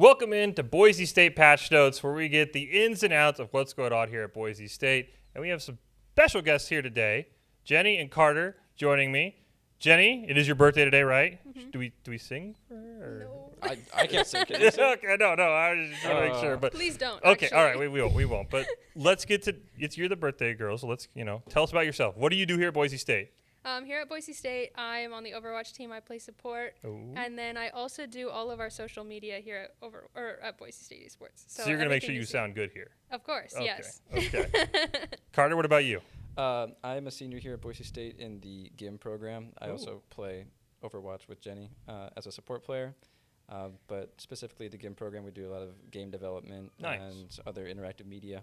Welcome into Boise State Patch Notes, where we get the ins and outs of what's going on here at Boise State. And we have some special guests here today, Jenny and Carter joining me. Jenny, it is your birthday today, right? Mm-hmm. Do we sing for her? No. I can't sing. Can you sing? Okay, no. I was just trying to make sure. But please don't. Okay, actually. all right, we won't. But let's get to you're the birthday girl, so let's tell us about yourself. What do you do here at Boise State? Here at Boise State, I am on the Overwatch team. I play support, and then I also do all of our social media here at Boise State Esports. So you're gonna make sure you sound good here. Of course, okay. Yes. Okay. Carter, what about you? I'm a senior here at Boise State in the GIM program. I also play Overwatch with Jenny as a support player. But specifically the GIM program, we do a lot of game development and other interactive media.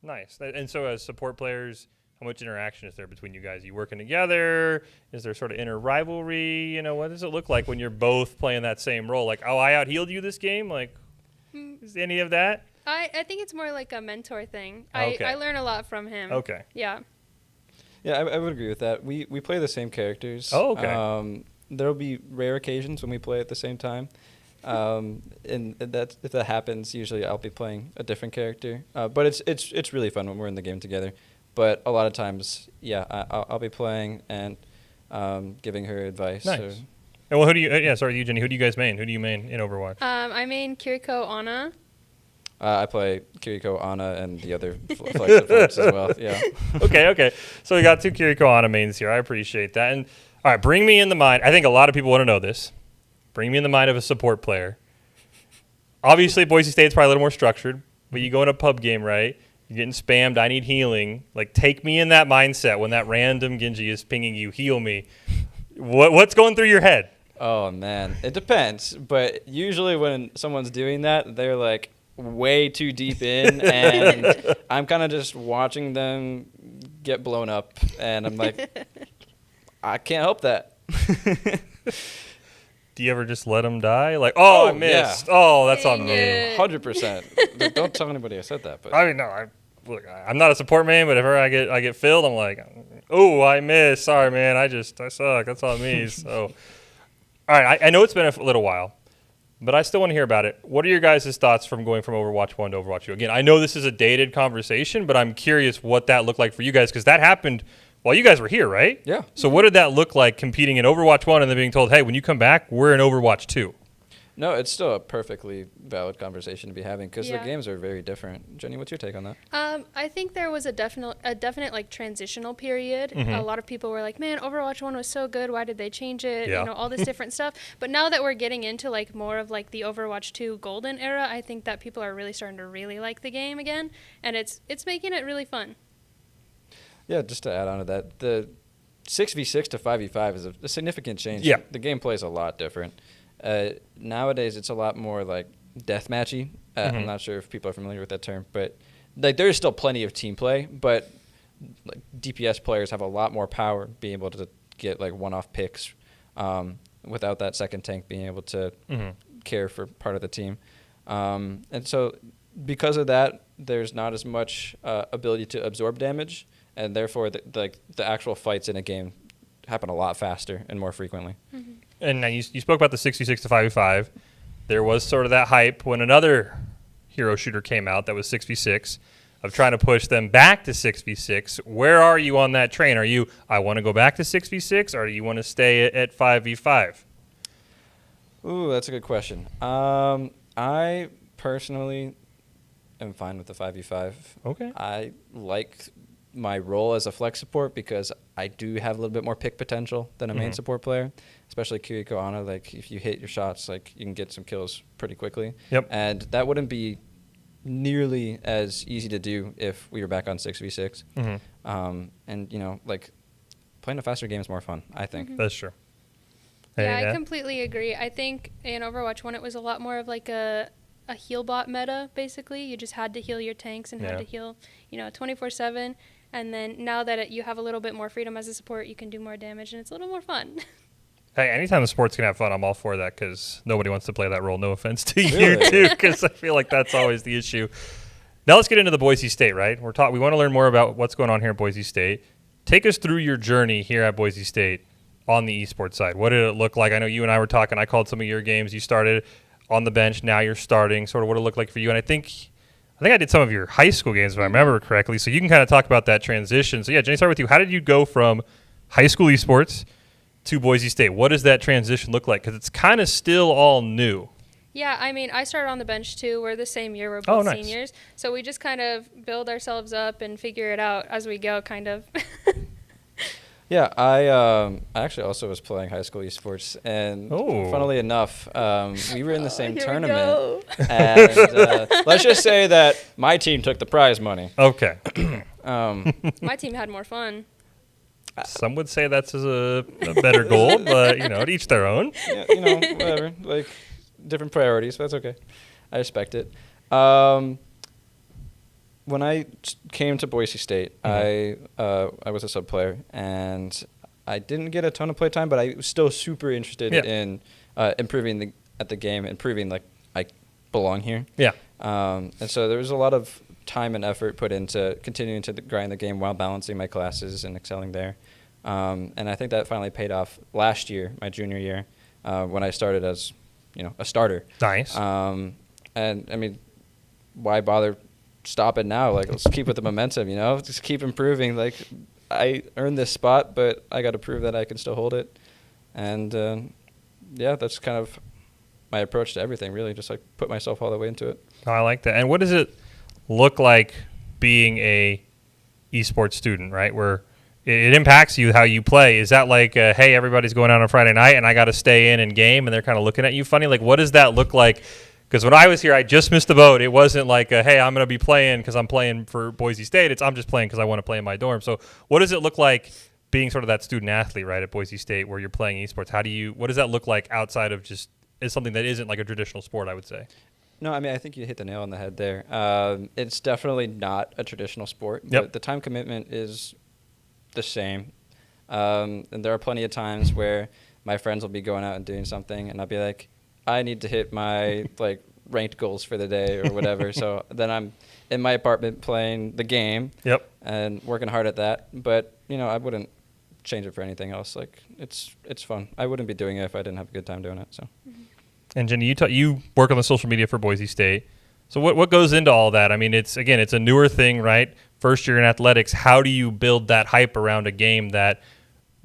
Nice. And so as support players, how much interaction is there between you guys? Are you working together? Is there sort of inner rivalry? What does it look like when you're both playing that same role? Like, oh, I out-healed you this game? Like, is any of that? I think it's more like a mentor thing. Okay. I learn a lot from him. Okay. Yeah. Yeah, I would agree with that. We play the same characters. Oh, okay. There will be rare occasions when we play at the same time. And that if that happens, usually I'll be playing a different character. But it's really fun when we're in the game together. But a lot of times, yeah, I'll be playing and giving her advice. Nice. And well, who do you? Sorry, Jenny. Who do you guys main? Who do you main in Overwatch? I main Kiriko Ana. I play Kiriko Ana and the other flagship folks as well. Yeah. Okay. So we got two Kiriko Ana mains here. I appreciate that. And all right, bring me in the mind. I think a lot of people want to know this. Bring me in the mind of a support player. Obviously, Boise State's probably a little more structured, but you go in a pub game, right? You're getting spammed. I need healing. Like, take me in that mindset when that random Genji is pinging you. Heal me. What's going through your head? Oh, man. It depends. But usually when someone's doing that, they're, like, way too deep in. And I'm kind of just watching them get blown up. And I'm like, I can't help that. Do you ever just let them die? Like, I missed. Yeah. Oh, that's on me. 100%. Don't tell anybody I said that. But I mean, no. I'm not a support main, but if I get filled, I'm like, oh, I missed. Sorry, man. I suck. That's on me. So, all right. I know it's been a little while, but I still want to hear about it. What are your guys' thoughts from going from Overwatch 1 to Overwatch 2? Again, I know this is a dated conversation, but I'm curious what that looked like for you guys, because that happened while you guys were here, right? Yeah. So what did that look like competing in Overwatch 1 and then being told, hey, when you come back, we're in Overwatch 2? No, it's still a perfectly valid conversation to be having because the games are very different. Jenny, what's your take on that? I think there was a definite like transitional period. Mm-hmm. A lot of people were like, man, Overwatch 1 was so good. Why did they change it? Yeah. All this different stuff. But now that we're getting into like more of like the Overwatch 2 golden era, I think that people are really starting to really like the game again. And it's making it really fun. Yeah, just to add on to that, the 6v6 to 5v5 is a significant change. Yeah. The gameplay is a lot different. Nowadays, it's a lot more like deathmatchy. I'm not sure if people are familiar with that term, but like there's still plenty of team play, but like DPS players have a lot more power being able to get like one-off picks without that second tank being able to care for part of the team. And so because of that, there's not as much ability to absorb damage, and therefore the actual fights in a game happen a lot faster and more frequently. Mm-hmm. And now you spoke about the 66 to 5v5. There was sort of that hype when another hero shooter came out that was 6v6 of trying to push them back to 6v6. Where are you on that train? Are you, I want to go back to 6v6, or do you want to stay at 5v5? Ooh, that's a good question. I personally am fine with the 5v5. Okay. I like my role as a flex support because I do have a little bit more pick potential than a main support player, especially Kiriko Ana. Like, if you hit your shots, like, you can get some kills pretty quickly. Yep. And that wouldn't be nearly as easy to do if we were back on 6v6. And, like, playing a faster game is more fun, I think. That's true. Yeah, I completely agree. I think in Overwatch 1, it was a lot more of like a heal bot meta, basically. You just had to heal your tanks and had to heal, 24/7. And then now that you have a little bit more freedom as a support, you can do more damage, and it's a little more fun. Hey, anytime the sports can have fun, I'm all for that, because nobody wants to play that role. No offense to you, too, because I feel like that's always the issue. Now let's get into the Boise State, right? We want to learn more about what's going on here at Boise State. Take us through your journey here at Boise State on the esports side. What did it look like? I know you and I were talking. I called some of your games. You started on the bench, now you're starting, sort of what it looked like for you. And I think I did some of your high school games, if I remember correctly. So you can kind of talk about that transition. So, yeah, Jenny, start with you. How did you go from high school esports to Boise State? What does that transition look like? Because it's kind of still all new. Yeah, I mean, I started on the bench too. We're the same year. We're both nice. seniors. So we just kind of build ourselves up and figure it out as we go, kind of. Yeah, I actually also was playing high school esports, and funnily enough, we were in the same tournament. And let's just say that my team took the prize money. Okay. My team had more fun. Some would say that's a better goal, but, to each their own. Yeah, whatever. Like, different priorities, but that's okay. I respect it. When I came to Boise State, I was a sub player, and I didn't get a ton of play time, but I was still super interested in improving at the game, and proving like I belong here. Yeah. And so there was a lot of time and effort put into continuing to grind the game while balancing my classes and excelling there. And I think that finally paid off last year, my junior year, when I started as a starter. Nice. And I mean, why bother stop it now? Like, let's keep with the momentum, just keep improving. Like, I earned this spot, but I got to prove that I can still hold it. And that's kind of my approach to everything, really, just like put myself all the way into it. Oh, I like that. And what does it look like being a esports student, right? Where it impacts you how you play. Is that like, hey, everybody's going out on Friday night and I got to stay in and game, and they're kind of looking at you funny? Like, what does that look like? Because when I was here, I just missed the boat. It wasn't like, hey, I'm going to be playing because I'm playing for Boise State. I'm just playing because I want to play in my dorm. So what does it look like being sort of that student athlete, right, at Boise State where you're playing esports? What does that look like outside of just is something that isn't like a traditional sport, I would say? No, I mean, I think you hit the nail on the head there. It's definitely not a traditional sport. Yep. But the time commitment is the same. And there are plenty of times where my friends will be going out and doing something, and I'll be like, I need to hit my ranked goals for the day or whatever. So then I'm in my apartment playing the game. Yep. And working hard at that. But I wouldn't change it for anything else. Like, it's fun. I wouldn't be doing it if I didn't have a good time doing it. So. And Jenny, you work on the social media for Boise State. So what goes into all that? I mean, it's a newer thing, right? First year in athletics. How do you build that hype around a game that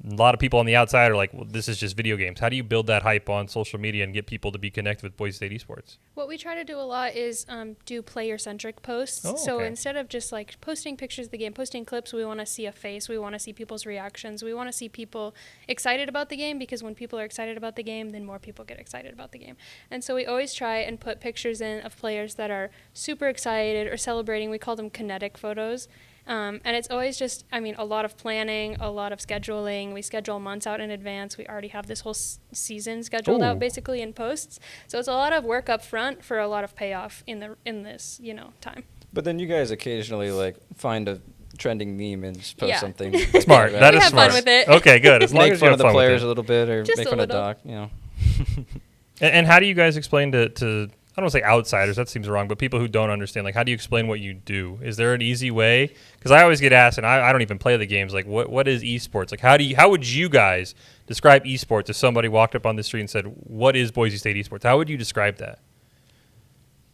a lot of people on the outside are like, well, this is just video games? How do you build that hype on social media and get people to be connected with Boise State esports? What we try to do a lot is do player-centric posts. Oh, okay. So instead of just posting pictures of the game, posting clips, we want to see a face. We want to see people's reactions. We want to see people excited about the game, because when people are excited about the game, then more people get excited about the game. And so we always try and put pictures in of players that are super excited or celebrating. We call them kinetic photos. And it's always just, a lot of planning, a lot of scheduling. We schedule months out in advance. We already have this whole season scheduled out basically in posts. So it's a lot of work up front for a lot of payoff in this time. But then you guys occasionally find a trending meme and just post something. Smart. That is smart. Have fun with it. Okay, good. As long make as fun you of have the fun players with it. a little bit, or just make fun of Doc. And how do you guys explain to I don't want to say outsiders, that seems wrong, but people who don't understand, how do you explain what you do? Is there an easy way? Because I always get asked, and I don't even play the games, what is esports? How would you guys describe esports if somebody walked up on the street and said, what is Boise State esports? How would you describe that?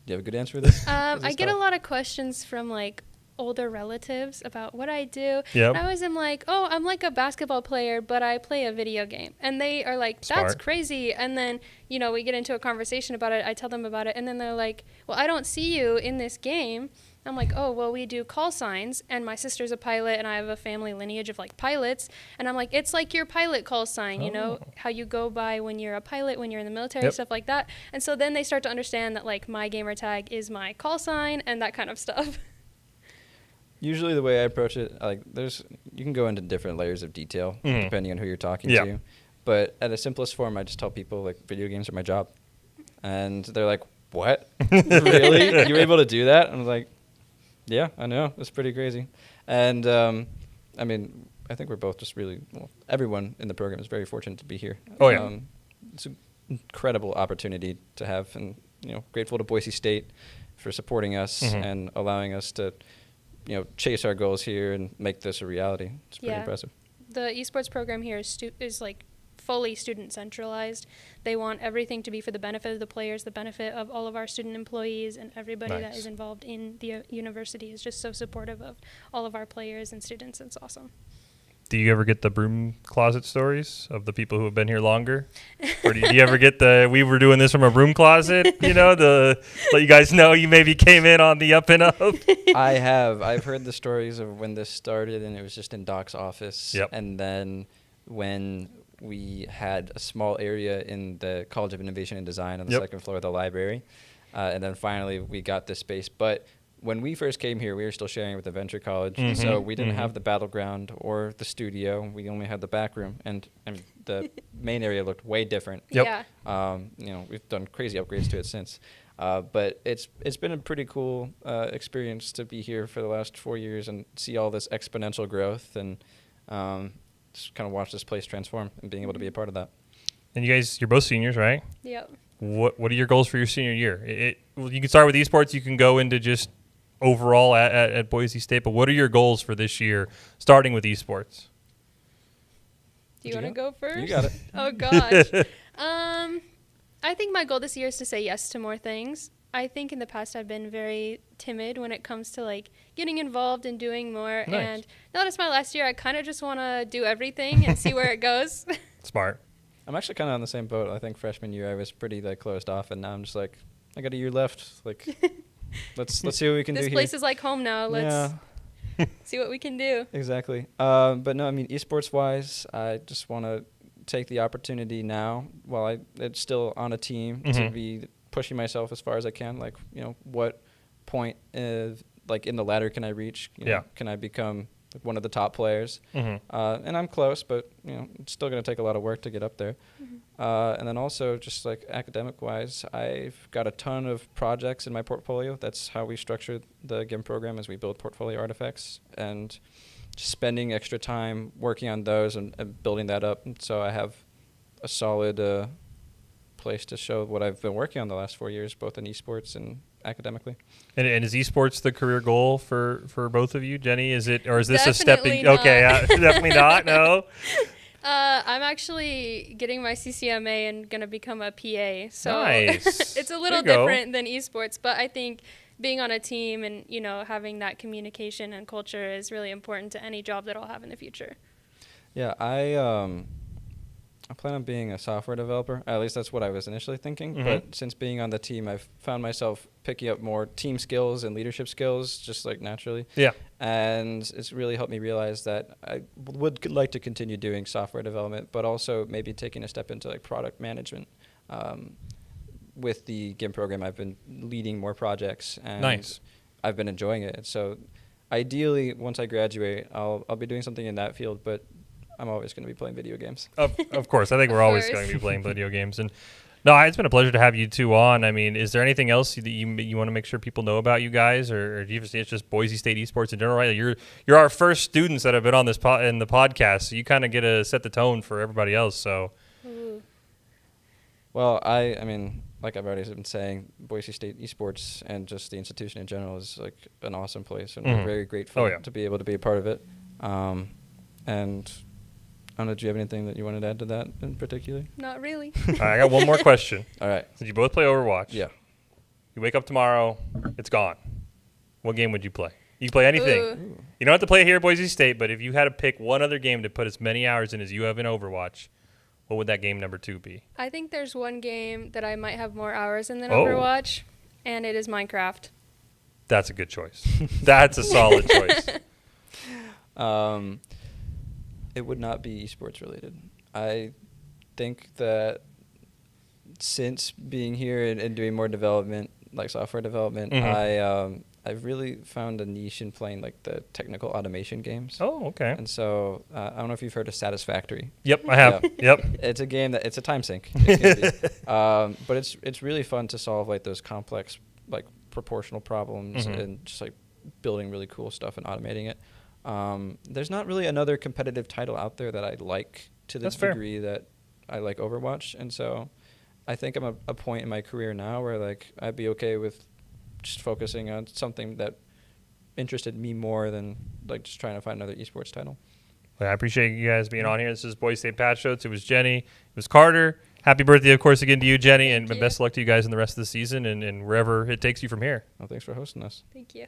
Do you have a good answer for this? I get a lot of questions from older relatives about what I do. Yep. And I always am like, oh, I'm like a basketball player, but I play a video game. And they are like, that's Smart. crazy. And then, we get into a conversation about it. I tell them about it. And then they're like, well, I don't see you in this game. I'm like, oh, well, we do call signs. And my sister's a pilot, and I have a family lineage of pilots. And I'm like, it's like your pilot call sign, how you go by when you're a pilot, when you're in the military, stuff like that. And so then they start to understand that my gamer tag is my call sign and that kind of stuff. Usually the way I approach it, you can go into different layers of detail depending on who you're talking to. But at a simplest form, I just tell people video games are my job. And they're like, what? Really? You were able to do that? And I'm like, yeah, I know. It's pretty crazy. And I think we're both just really, everyone in the program is very fortunate to be here. Oh, yeah. It's an incredible opportunity to have, and grateful to Boise State for supporting us and allowing us to chase our goals here and make this a reality. It's pretty impressive. The esports program here is fully student centralized. They want everything to be for the benefit of the players, the benefit of all of our student employees, and everybody that is involved in the university is just so supportive of all of our players and students. It's awesome. Do you ever get the broom closet stories of the people who have been here longer? Or do you ever get the, we were doing this from a broom closet, let you guys know you maybe came in on the up and up? I've heard the stories of when this started and it was just in Doc's office. Yep. And then when we had a small area in the College of Innovation and Design on the second floor of the library. And then finally we got this space. But when we first came here, we were still sharing with the Venture College, so we didn't have the battleground or the studio. We only had the back room, and the main area looked way different. Yep. Yeah. We've done crazy upgrades to it since, but it's been a pretty cool experience to be here for the last 4 years and see all this exponential growth and just kind of watch this place transform and being able to be a part of that. And you guys, you're both seniors, right? Yep. What are your goals for your senior year? You can start with esports. You can go into just overall at Boise State, but what are your goals for this year, starting with esports? Do you want to go first? You got it. Oh, gosh. I think my goal this year is to say yes to more things. I think in the past I've been very timid when it comes to, getting involved and doing more. Nice. And now that it's my last year, I kind of just want to do everything and see where it goes. Smart. I'm actually kind of on the same boat. I think freshman year I was pretty closed off, and now I'm just I got a year left. Let's see what we can do here. This place is like home now. Let's see what we can do. Exactly. But no, I mean, esports-wise, I just want to take the opportunity now while it's still on a team to be pushing myself as far as I can. What point in the ladder can I reach? Can I become one of the top players? And I'm close, but it's still going to take a lot of work to get up there. And then also just academic-wise, I've got a ton of projects in my portfolio. That's how we structure the GIM program, as we build portfolio artifacts and just spending extra time working on those and building that up. And so I have a solid place to show what I've been working on the last 4 years, both in esports and academically. And is esports the career goal for both of you, Jenny? Is it, or is this Definitely a stepping? not. Okay, definitely not. No. I'm actually getting my CCMA and going to become a PA. So nice. It's a little different than esports, but I think being on a team and, having that communication and culture is really important to any job that I'll have in the future. Yeah, I plan on being a software developer. At least that's what I was initially thinking. But since being on the team, I've found myself picking up more team skills and leadership skills just naturally. Yeah. And it's really helped me realize that I would like to continue doing software development, but also maybe taking a step into product management. With the GIM program, I've been leading more projects, and nice. I've been enjoying it. So ideally, once I graduate, I'll be doing something in that field, but I'm always going to be playing video games. Of course. I think we're always going to be playing video games. And no, it's been a pleasure to have you two on. I mean, is there anything else that you want to make sure people know about you guys, or do you see it's just Boise State esports in general, right? You're our first students that have been on this in the podcast, so you kind of get to set the tone for everybody else. So, well, I mean, like I've already been saying, Boise State esports and just the institution in general is an awesome place, and we're very grateful to be able to be a part of it. And I don't know, do you have anything that you wanted to add to that in particular? Not really. All right, I got one more question. All right. Did you both play Overwatch? Yeah. You wake up tomorrow, it's gone. What game would you play? You can play anything. Ooh. You don't have to play here at Boise State, but if you had to pick one other game to put as many hours in as you have in Overwatch, what would that game number 2 be? I think there's one game that I might have more hours in than Overwatch, and it is Minecraft. That's a good choice. That's a solid choice. It would not be esports related. I think that since being here and doing more development, software development, I've really found a niche in playing the technical automation games. Oh, okay. And so I don't know if you've heard of Satisfactory. Yep, I have. Yep. It's a game that it's a time sink. But it's really fun to solve those complex proportional problems and just building really cool stuff and automating it. There's not really another competitive title out there that I like to the degree that I like Overwatch. And so I think I'm at a point in my career now where I'd be okay with just focusing on something that interested me more than just trying to find another esports title. Well, I appreciate you guys being on here. This is Boise State Patch Notes. It was Jenny. It was Carter. Happy birthday, of course, again to you, Jenny, and best of luck to you guys in the rest of the season and wherever it takes you from here. Well, thanks for hosting us. Thank you.